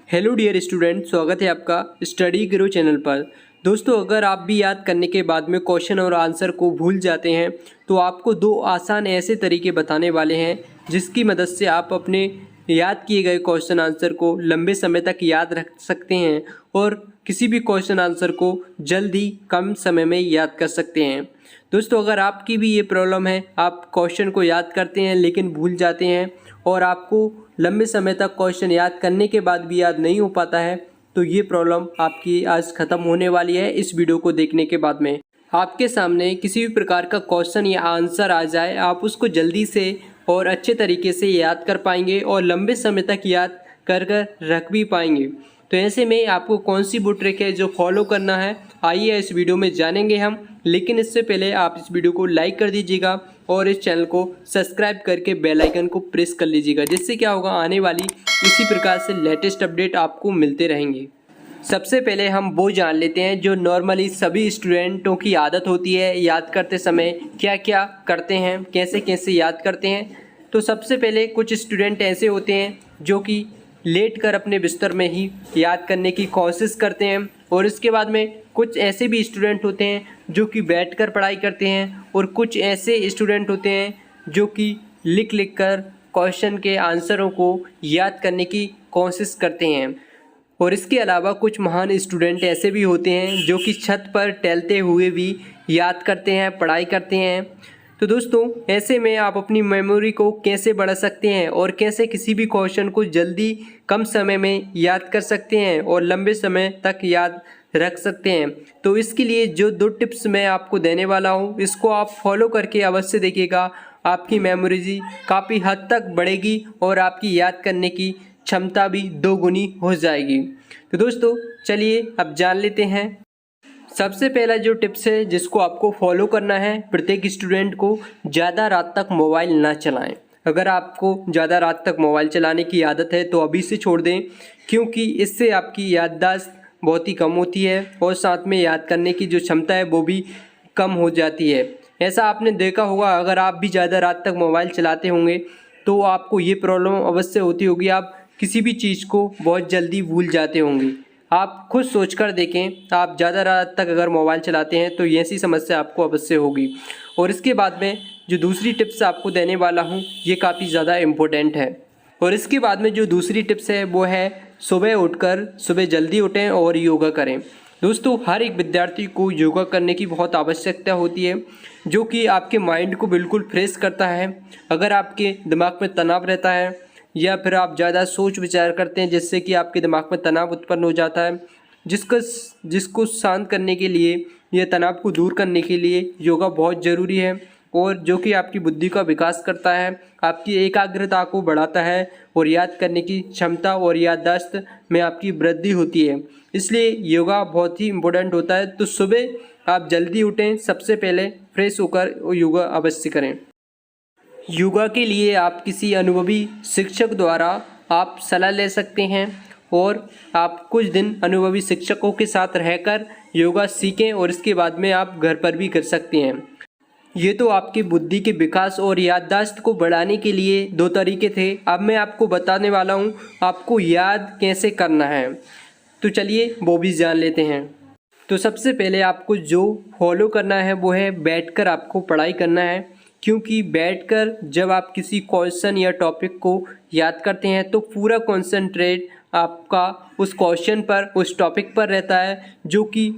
Hello dear student, स्वागत है आपका स्टडी गुरु चैनल पर। दोस्तों, अगर आप भी याद करने के बाद में क्वेश्चन और आंसर को भूल जाते हैं तो आपको दो आसान ऐसे तरीके बताने वाले हैं जिसकी मदद से आप अपने याद किए गए क्वेश्चन आंसर को लंबे समय तक याद रख सकते हैं और किसी भी क्वेश्चन आंसर को जल्दी कम समय में याद कर सकते हैं। दोस्तों, अगर आपकी भी ये प्रॉब्लम है, आप क्वेश्चन को याद करते हैं लेकिन भूल जाते हैं और आपको लंबे समय तक क्वेश्चन याद करने के बाद भी याद नहीं हो पाता है, तो ये प्रॉब्लम आपकी आज ख़त्म होने वाली है। इस वीडियो को देखने के बाद में आपके सामने किसी भी प्रकार का क्वेश्चन या आंसर आ जाए, आप उसको जल्दी से और अच्छे तरीके से याद कर पाएंगे और लंबे समय तक याद कर रख भी पाएंगे। तो ऐसे में आपको कौन सी वो ट्रिक है जो फॉलो करना है, आइए इस वीडियो में जानेंगे हम। लेकिन इससे पहले आप इस वीडियो को लाइक कर दीजिएगा और इस चैनल को सब्सक्राइब करके बेल आइकन को प्रेस कर लीजिएगा, जिससे क्या होगा, आने वाली इसी प्रकार से लेटेस्ट अपडेट आपको मिलते रहेंगे। सबसे पहले हम वो जान लेते हैं जो नॉर्मली सभी स्टूडेंटों की आदत होती है, याद करते समय क्या क्या करते हैं, कैसे कैसे याद करते हैं। तो सबसे पहले कुछ स्टूडेंट ऐसे होते हैं जो कि लेट कर अपने बिस्तर में ही याद करने की कोशिश करते हैं, और इसके बाद में कुछ ऐसे भी स्टूडेंट होते हैं जो कि बैठकर पढ़ाई करते हैं, और कुछ ऐसे स्टूडेंट होते हैं जो कि लिख लिख कर क्वेश्चन के आंसरों को याद करने की कोशिश करते हैं। और इसके अलावा कुछ महान स्टूडेंट ऐसे भी होते हैं जो कि छत पर टहलते हुए भी याद करते हैं, पढ़ाई करते हैं। तो दोस्तों, ऐसे में आप अपनी मेमोरी को कैसे बढ़ा सकते हैं और कैसे किसी भी क्वेश्चन को जल्दी कम समय में याद कर सकते हैं और लंबे समय तक याद रख सकते हैं, तो इसके लिए जो दो टिप्स मैं आपको देने वाला हूं, इसको आप फॉलो करके अवश्य देखिएगा। आपकी मेमोरी काफ़ी हद तक बढ़ेगी और आपकी याद करने की क्षमता भी दोगुनी हो जाएगी। तो दोस्तों, चलिए अब जान लेते हैं। सबसे पहला जो टिप्स है जिसको आपको फॉलो करना है, प्रत्येक स्टूडेंट को ज़्यादा रात तक मोबाइल ना चलाएं। अगर आपको ज़्यादा रात तक मोबाइल चलाने की आदत है तो अभी से छोड़ दें, क्योंकि इससे आपकी याददाश्त बहुत ही कम होती है और साथ में याद करने की जो क्षमता है वो भी कम हो जाती है। ऐसा आपने देखा होगा, अगर आप भी ज़्यादा रात तक मोबाइल चलाते होंगे तो आपको ये प्रॉब्लम अवश्य होती होगी, आप किसी भी चीज़ को बहुत जल्दी भूल जाते होंगे। आप खुद सोचकर देखें, आप ज़्यादा रात तक अगर मोबाइल चलाते हैं तो ऐसी समस्या आपको अवश्य होगी। और इसके बाद में जो दूसरी टिप्स आपको देने वाला हूँ, ये काफ़ी ज़्यादा इम्पोर्टेंट है। और इसके बाद में जो दूसरी टिप्स है वो है सुबह जल्दी उठें और योगा करें। दोस्तों, हर एक विद्यार्थी को योगा करने की बहुत आवश्यकता होती है, जो कि आपके माइंड को बिल्कुल फ्रेश करता है। अगर आपके दिमाग में तनाव रहता है या फिर आप ज़्यादा सोच विचार करते हैं जिससे कि आपके दिमाग में तनाव उत्पन्न हो जाता है, जिसको शांत करने के लिए या तनाव को दूर करने के लिए योगा बहुत ज़रूरी है, और जो कि आपकी बुद्धि का विकास करता है, आपकी एकाग्रता को बढ़ाता है और याद करने की क्षमता और याददाश्त में आपकी वृद्धि होती है। इसलिए योगा बहुत ही इम्पोर्टेंट होता है। तो सुबह आप जल्दी उठें, सबसे पहले फ्रेश होकर योगा अवश्य करें। योगा के लिए आप किसी अनुभवी शिक्षक द्वारा आप सलाह ले सकते हैं और आप कुछ दिन अनुभवी शिक्षकों के साथ रहकर योगा सीखें, और इसके बाद में आप घर पर भी कर सकते हैं। ये तो आपकी बुद्धि के विकास और याददाश्त को बढ़ाने के लिए दो तरीके थे। अब मैं आपको बताने वाला हूँ आपको याद कैसे करना है, तो चलिए वो भी जान लेते हैं। तो सबसे पहले आपको जो फॉलो करना है वो है बैठकर आपको पढ़ाई करना है, क्योंकि बैठकर जब आप किसी क्वेश्चन या टॉपिक को याद करते हैं तो पूरा कॉन्सेंट्रेट आपका उस क्वेश्चन पर, उस टॉपिक पर रहता है, जो कि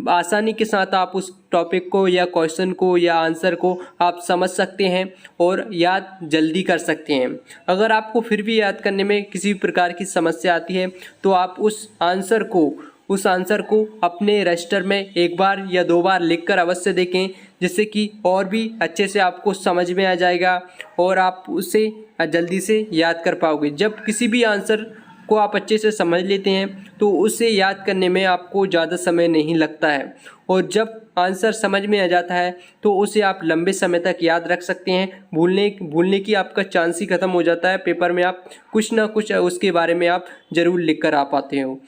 आसानी के साथ आप उस टॉपिक को या क्वेश्चन को या आंसर को आप समझ सकते हैं और याद जल्दी कर सकते हैं। अगर आपको फिर भी याद करने में किसी प्रकार की समस्या आती है तो आप उस आंसर को अपने रजिस्टर में एक बार या दो बार लिखकर अवश्य देखें, जिससे कि और भी अच्छे से आपको समझ में आ जाएगा और आप उसे जल्दी से याद कर पाओगे। जब किसी भी आंसर को आप अच्छे से समझ लेते हैं तो उसे याद करने में आपको ज़्यादा समय नहीं लगता है, और जब आंसर समझ में आ जाता है तो उसे आप लंबे समय तक याद रख सकते हैं। भूलने की आपका चांस ही ख़त्म हो जाता है। पेपर में आप कुछ ना कुछ उसके बारे में आप ज़रूर लिख कर आ पाते हो।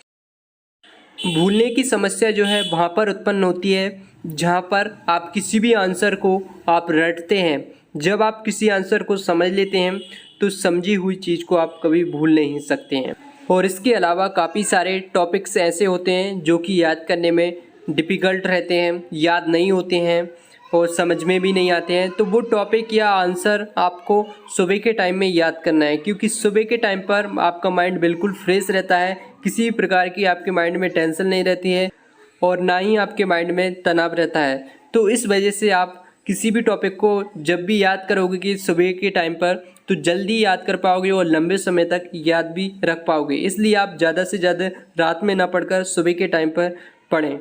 भूलने की समस्या जो है वहाँ पर उत्पन्न होती है जहाँ पर आप किसी भी आंसर को आप रटते हैं। जब आप किसी आंसर को समझ लेते हैं तो समझी हुई चीज़ को आप कभी भूल नहीं सकते हैं। और इसके अलावा काफ़ी सारे टॉपिक्स ऐसे होते हैं जो कि याद करने में डिफ़िकल्ट रहते हैं, याद नहीं होते हैं और समझ में भी नहीं आते हैं। तो वो टॉपिक या आंसर आपको सुबह के टाइम में याद करना है, क्योंकि सुबह के टाइम पर आपका माइंड बिल्कुल फ्रेश रहता है, किसी भी प्रकार की आपके माइंड में टेंशन नहीं रहती है और ना ही आपके माइंड में तनाव रहता है। तो इस वजह से आप किसी भी टॉपिक को जब भी याद करोगे कि सुबह के टाइम पर, तो जल्दी याद कर पाओगे और लंबे समय तक याद भी रख पाओगे। इसलिए आप ज़्यादा से ज़्यादा रात में ना पढ़कर सुबह के टाइम पर पढ़ें।